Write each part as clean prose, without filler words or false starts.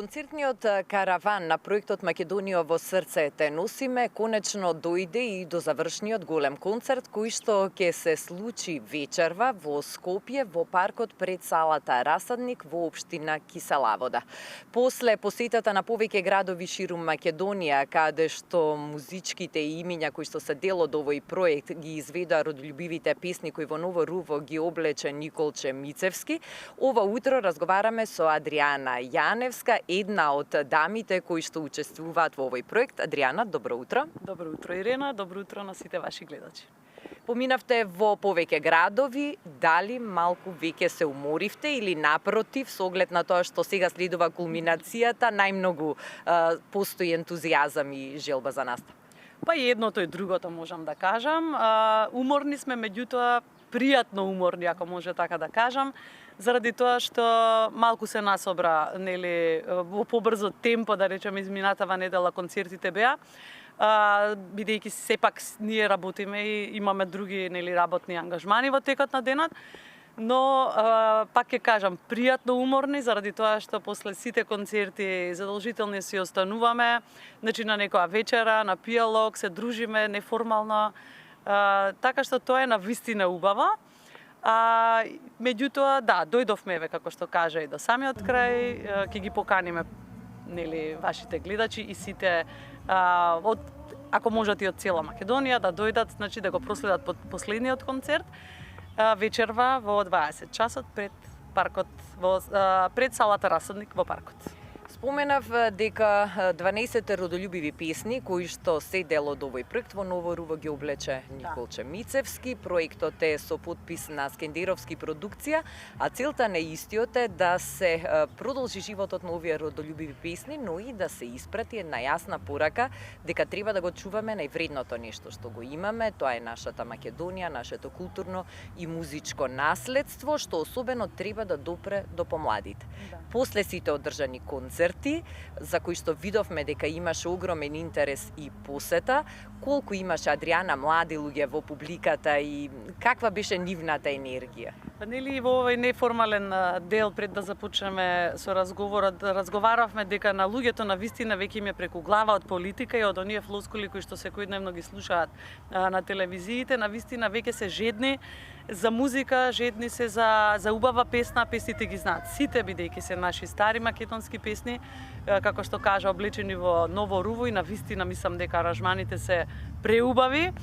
Концертниот караван на проектот Македонија во срце те носиме конечно дојде и до завршниот голем концерт кој што ќе се случи вечерва во Скопје во паркот пред салата Расадник во општина Киселавода. После посетата на повеќе градови ширум Македонија, каде што музичките имиња кои што се дел од овој проект ги изведоа родолюбивите песни кои во Ново Руво ги облече Николче Мицевски, ова утро разговараме со Адријана Јаневска, една од дамите кои што учествуваат во овој проект. Адријана, добро утро. Добро утро, Ирена. Добро утро на сите ваши гледачи. Поминавте во повеќе градови, дали малку веќе се уморивте или напротив, со оглед на тоа што сега следува кулминацијата, најмногу постои ентузијазам и желба за настап? Па и едното и другото можам да кажам. Уморни сме, меѓутоа пријатно уморни, ако може така да кажам, заради тоа што малку се насобра, нели, во побрзо темпо, да речеме, изминатава недела концертите беа, бидејќи сепак ние работиме и имаме други, нели, работни ангажмани во текот на денот, но пак ќе кажам, пријатно уморни заради тоа што после сите концерти задолжителни си остануваме, значи на некоја вечера, на пијалок, се дружиме неформално, така што тоа е навистина убаво. Меѓутоа, да, дојдовме, како што кажа, и до самиот крај, ќе ги поканиме, нели, вашите гледачи и сите ако можат и од цела Македонија да дојдат, значи да го проследат под последниот концерт вечерва во 20 часот пред паркот пред салата Расадник во паркот. Споменав дека 12 родолюбиви песни кои што се дел од овој проект во Ново Руво ги облече Николче Мицевски. Проектот е со подпис на Скендеровски продукција, а целта на истиот е да се продолжи животот на овие родолюбиви песни, но и да се испрати една јасна порака дека треба да го чуваме највредното нешто што го имаме, тоа е нашата Македонија, нашето културно и музичко наследство, што особено треба да допре до помладите. После сите одржани концерти, за кои што видовме дека имаше огромен интерес и посета, колку имаше, Адријана, млади луѓе во публиката и каква беше нивната енергија? Нели во овој неформален дел пред да започнеме со разговорот, разговаравме дека на луѓето на вистина веќе им е преку глава од политика и од оние флоскули кои што секојдневно ги слушаат на телевизиите, на вистина веќе се жедни за музика, жедни се за убава песна, песните ги знаат сите, бидејќи се наши стари македонски песни, како што кажа, облечени во Ново Руво и на вистина мислам дека аранжманите се преубави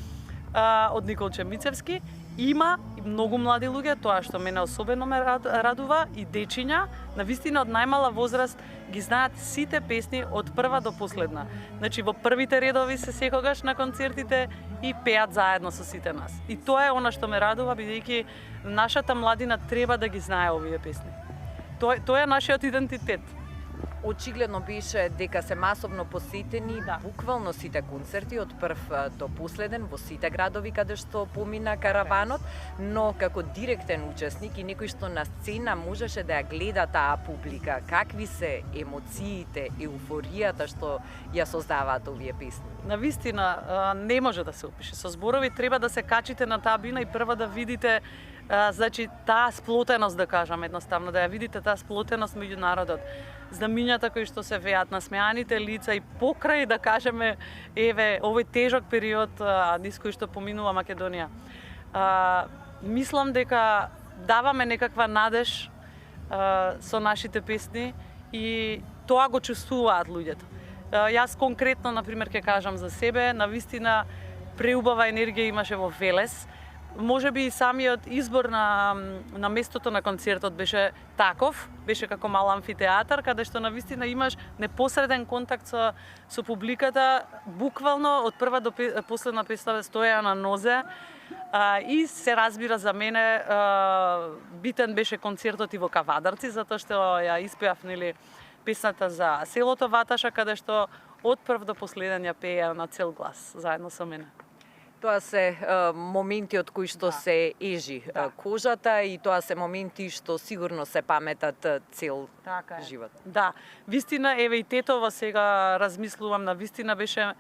од Николче Мицевски. Има и многу млади луѓе, тоа што мене особено ме радува, и дечиња, на вистина од најмала возраст ги знаат сите песни од прва до последна. Значи во првите редови се секогаш на концертите и пеат заедно со сите нас. И тоа е она што ме радува, бидејќи нашата младина треба да ги знае овие песни. Тоа е нашиот идентитет. Очигледно беше дека се масовно посетени буквално сите концерти од прв до последен во сите градови каде што помина караванот, но како директен учесник и некој што на сцена можеше да ја гледа таа публика, какви се емоциите, еуфоријата што ја создаваат овие песни? На вистина не може да се опише. Со зборови треба да се качите на таа бина и прво да видите значи таа сплотеност, да кажам едноставно, да ја видите таа сплотеност меѓу народот. Знамињата кои што се веат, насмеаните лица и покрај, да кажеме, еве, овој тежок период низ кој што поминува Македонија. Мислам дека даваме некаква надеж со нашите песни и тоа го чувствуваат луѓето. Јас конкретно, например, ќе кажам за себе, на вистина преубава енергија имаше во Велес. Може би и самиот избор на местото на концертот беше таков, беше како мал амфитеатар, каде што на вистина имаш непосреден контакт со публиката, буквално од прва до последна песна стоеа на нозе, и се разбира за мене битен беше концертот и во Кавадарци, затоа што ја испеав, нели, песната за селото Ваташа, каде што од прв до последен ја пееа на цел глас заедно со мене. Тоа се моменти од кои што се ежи кожата и тоа се моменти што сигурно се паметат цел живот. Да, вистина, еве и тетова сега размислувам, на вистина беше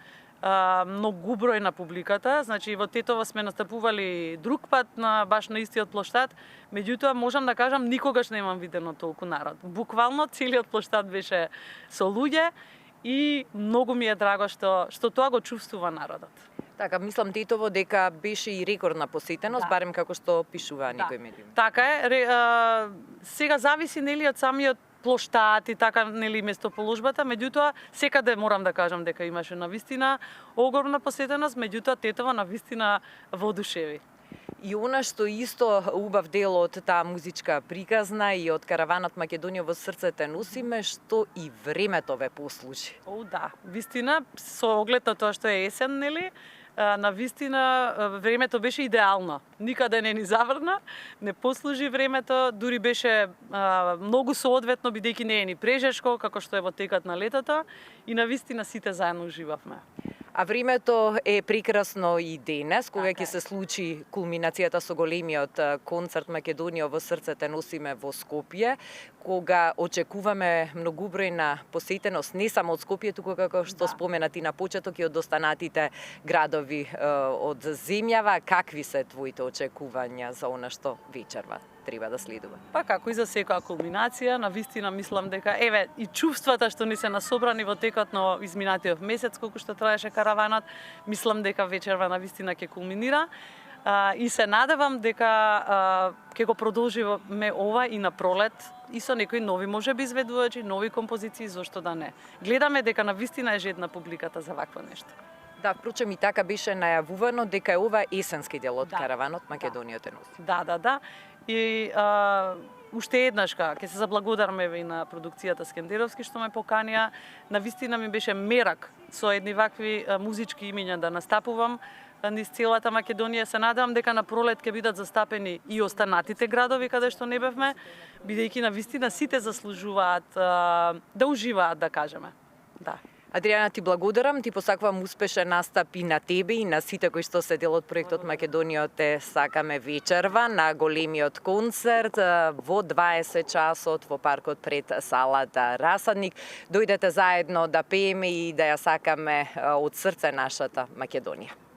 многубројна публиката, значи во Тетово сме настапували друг пат баш на истиот плоштад, меѓутоа можам да кажам никогаш немам видено толку народ. Буквално целиот плоштад беше со луѓе и многу ми е драго што тоа го чувствува народот. Така, мислам Тетово дека беше и рекордна посетеност, Да. барем како што пишува некој медиум. Така е, сега зависи нели од самиот плоштад и така нели местоположбата, меѓутоа секаде морам да кажам дека имаше навистина огромна посетеност, меѓутоа Тетово навистина воодушеви. И она што исто убав дел од таа музичка приказна и од караванот Македонија во срцете носиме, што и времето ве послужи. О, да, вистина, со оглед на тоа што е есен, нели, на вистина времето беше идеално. Никаде не ни заврна, не послужи времето, дури беше многу соодветно бидејќи не е ни прежешко, како што е во текот на летото, и на вистина сите заедно уживавме. А времето е прекрасно и денес, кога Така ќе се случи кулминацијата со големиот концерт Македонија во срцете носиме во Скопје, кога очекуваме многубројна посетеност не само од Скопје, туку како што споменати на почеток и од останатите градови од земјава. Какви се твоите очекувања за она што вечерва треба да следува? Па како и за секоја кулминација, на вистина мислам дека еве и чувствата што ни се насобрани во текот на изминатиот месец колку што траеше караванот, мислам дека вечерва на вистина ќе кулминира. И се надевам дека ќе го продолжиме ова и на пролет и со некои нови можеби изведувачи, нови композиции, зошто да не. Гледаме дека на вистина е жедна публиката за вакво нешто. Да, впрочем и така беше најавувано дека е ова есенски дел од караванот Македонија те носи. Да. И уште еднашка ќе се заблагодарам и на продукцијата Скендеровски што ме поканија. На вистина ми беше мерак со едни вакви музички имиња да настапувам низ целата Македонија. Се надевам дека на пролет ќе бидат застапени и останатите градови каде што не бевме, бидејќи на вистина сите заслужуваат да уживаат, да кажеме. Да. Адријана, ти благодарам, ти посакувам успешен настап и на тебе и на сите кои што се дел од проектот Македонија те сакаме вечерва на големиот концерт во 20 часот во паркот пред салата Расадник. Дојдете заедно да пееме и да ја сакаме од срце нашата Македонија.